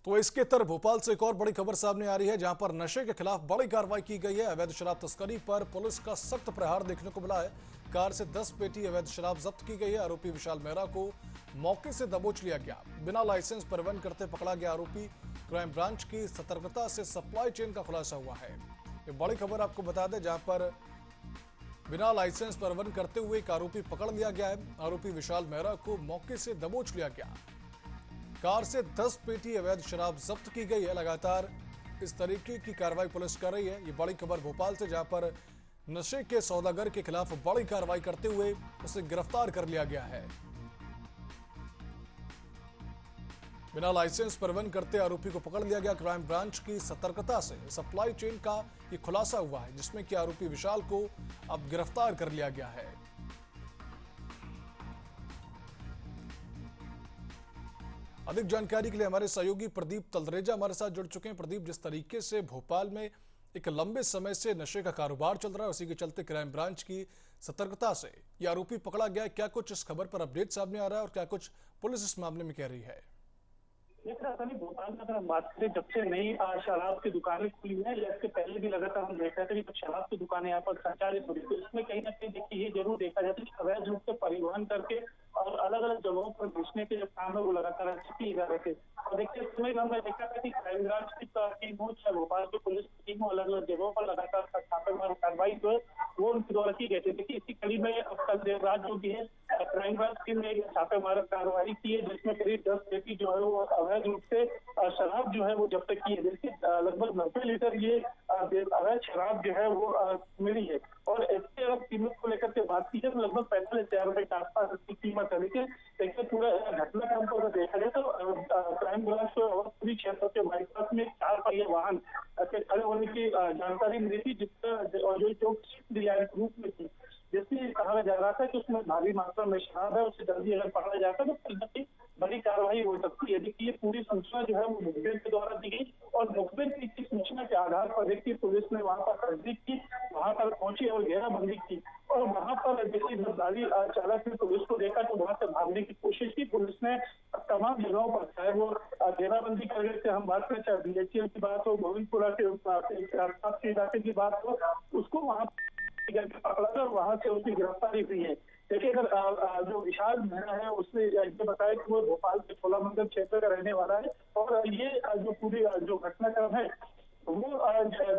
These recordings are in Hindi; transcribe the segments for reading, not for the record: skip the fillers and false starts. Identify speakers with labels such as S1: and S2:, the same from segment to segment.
S1: तो इसके तरफ भोपाल से एक और बड़ी खबर सामने आ रही है, जहां पर नशे के खिलाफ बड़ी कार्रवाई की गई है। अवैध शराब तस्करी पर पुलिस का सख्त प्रहार देखने को मिला है। कार से 10 पेटी अवैध शराब जब्त की गई है। आरोपी विशाल मेहरा को मौके से दबोच लिया गया। बिना लाइसेंस परिवहन करते पकड़ा गया आरोपी। क्राइम ब्रांच की सतर्कता से सप्लाई चेन का खुलासा हुआ है। ये बड़ी खबर आपको बता दें, जहां पर बिना लाइसेंस परिवहन करते हुए एक आरोपी पकड़ लिया गया है। आरोपी विशाल मेहरा को मौके से दबोच लिया गया। कार से 10 पेटी अवैध शराब जब्त की गई है। लगातार इस तरीके की कार्रवाई पुलिस कर रही है। ये बड़ी खबर भोपाल से, जहां पर नशे के सौदागर के खिलाफ बड़ी कार्रवाई करते हुए उसे गिरफ्तार कर लिया गया है। बिना लाइसेंस परिवहन करते आरोपी को पकड़ लिया गया। क्राइम ब्रांच की सतर्कता से सप्लाई चेन का ये खुलासा हुआ है, जिसमें कि आरोपी विशाल को अब गिरफ्तार कर लिया गया है। अधिक जानकारी के लिए हमारे सहयोगी प्रदीप तलरेजा हमारे साथ जुड़ चुके हैं। प्रदीप, जिस तरीके से भोपाल में एक लंबे समय से नशे का कारोबार चल रहा है, उसी के चलते क्राइम ब्रांच की सतर्कता से ये आरोपी पकड़ा गया है, क्या कुछ इस खबर पर अपडेट सामने आ रहा है और क्या कुछ पुलिस इस मामले में कह रही है?
S2: भोपाल में अगर हम बात करें, जब से नई शराब की दुकानें खुली हैं या इसके पहले भी लगातार हम देख रहे थे कि जब शराब की दुकानें यहाँ पर संचालित हो रही, तो इसमें कहीं ना कहीं देखिए ये जरूर देखा जाता है कि अवैध रूप से परिवहन करके और अलग अलग जगहों पर बेचने के जो काम है वो लगातार किए जा रहे थे। और देखिए इसमें हमने देखा था कि क्राइम ब्रांच की टीम हो चाहे भोपाल की पुलिस की टीम हो, अलग अलग जगहों पर लगातार छापेमार कार्रवाई जो है वो उनके द्वारा की गई थी। देखिए इसी कड़ी में अब कल देर रात जो भी है क्राइम ब्रांच टीम ने एक छापेमार कार्रवाई की है, जिसमें करीब 10 पेटी जो है वो अवैध रूप से शराब जो है वो जब्त की है। देखिए लगभग 90 लीटर ये अवैध शराब जो है वो मिली है। और इसके अगर कीमत को लेकर के बात की जाए तो लगभग 45,000 रुपए के आसपास इसकी कीमत है। देखिए पूरा घटनाक्रम को अगर देखा जाए तो क्राइम ब्रांच को पूरी क्षेत्र के बाईपास में 4 पहिया वाहन के खड़े होने की जानकारी मिली थी, जिसका जो रूप में थी, जिसमें कहा जा रहा था कि उसमें भारी मात्रा में शराब है, उसे जल्दी अगर पकड़ा जाता तो कहीं न कहीं बड़ी कार्रवाई हो सकती है। देखिए ये पूरी सूचना जो है वो मुखबिर के द्वारा दी गई और मुखबिर की सूचना के आधार पर देखिए पुलिस ने वहां पर तस्दीक की, वहां पर पहुंची और घेराबंदी की। और वहां पर देखिए जब गाड़ी चालक ने पुलिस को देखा तो वहां से भागने की कोशिश की। पुलिस ने तमाम जगहों पर, चाहे वो घेराबंदी करके हम बात करें, चाहे BHL की बात हो, गोविंदपुरा के आसपास के इलाके की बात हो, उसको वहां पकड़ा और वहां से उसकी गिरफ्तारी हुई है। देखिए अगर जो विशाल मेहरा है उसने ये बताया कि वो भोपाल के छोला मंदिर क्षेत्र का रहने वाला है और ये जो पूरी जो घटनाक्रम है वो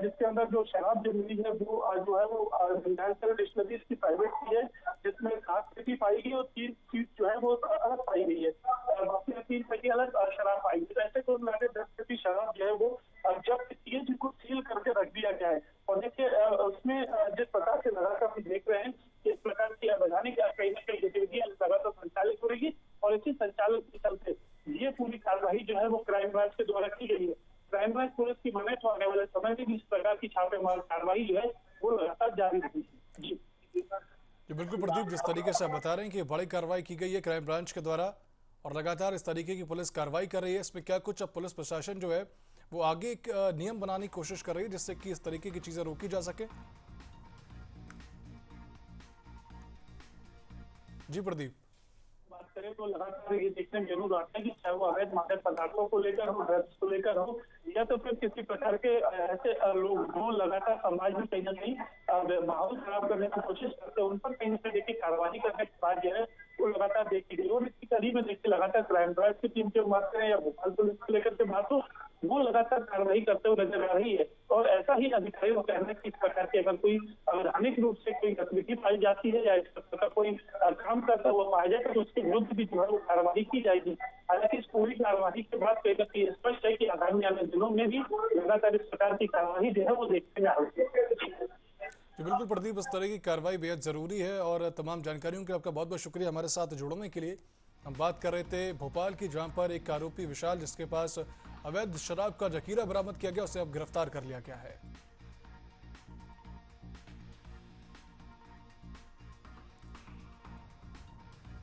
S2: जिसके अंदर जो शराब जो मिली है वो जो है वो नेशनल डिस्टिलरीज की प्राइवेट की है, जिसमें 7 पेटी पाई गई और 3 सीट जो है वो अलग पाई गई है। बाकी 3 पेटी अलग शराब पाई गई। तो ऐसे को मिलाकर 10 पेटी शराब जो है वो जब्त की है, जिनको सील करके रख दिया गया है। और देखिए उसमें जिस प्रकार से लगातार हम देख रहे हैं इस प्रकार की अवैधानिक कहीं न कहीं गतिविधियां लगातार संचालित हो रही है और इसी संचालन के चलते ये पूरी कार्रवाई जो है वो क्राइम ब्रांच के द्वारा की गई है। क्राइम ब्रांच पुलिस की माने तो आने वाले समय में भी इस प्रकार की छापेमार कार्रवाई जो है वो लगातार जारी रहेगी।
S1: जी बिल्कुल प्रदीप, जिस तरीके से आप बता रहे हैं कि बड़ी कार्रवाई की गई है क्राइम ब्रांच के द्वारा और लगातार इस तरीके की पुलिस कार्रवाई कर रही है, इसमें क्या कुछ अब पुलिस प्रशासन जो है वो आगे एक नियम बनाने की कोशिश कर रही है जिससे कि इस तरीके की चीजें रोकी जा सके? जी प्रदीप,
S2: बात करें तो लगातार ये देखने में जरूर आता है कि चाहे वो अवैध मादक पदार्थों को लेकर हो, ड्रग्स को लेकर हो या तो फिर किसी प्रकार के ऐसे लोग जो लगातार समाज में कहीं ना कहीं माहौल खराब करने की कोशिश करते हैं, उन पर कहीं ना कहीं देखिए कार्रवाई करने की बात जो है वो लगातार देखी गई। और इसकी कड़ी में देखिए लगातार क्राइम ब्रांच की टीम की बात करें या भोपाल पुलिस को लेकर के बात हो, वो लगातार कार्रवाई करते हुए नजर आ रही है। और ऐसा ही अधिकारी को कहना है कि इस प्रकार की अगर कोई अवैधानिक रूप से कोई गतिविधि पाई जाती है या इस प्रकार का कोई काम करता हुआ पाया जाए तो उसके विरुद्ध भी जो है वो कार्रवाई की जाएगी। हालांकि इस पूरी कार्रवाई के बाद कहीं ना कहीं स्पष्ट है कि आगामी आने दिनों में भी लगातार इस प्रकार की कार्रवाई जो है वो देखने में आ रही है।
S1: जी बिल्कुल प्रदीप, इस तरह की कार्रवाई बेहद जरूरी है और तमाम जानकारियों के आपका बहुत बहुत शुक्रिया हमारे साथ जुड़ने के लिए। हम बात कर रहे थे भोपाल की, जहां पर एक आरोपी विशाल जिसके पास अवैध शराब का जखीरा बरामद किया गया, उसे अब गिरफ्तार कर लिया गया है।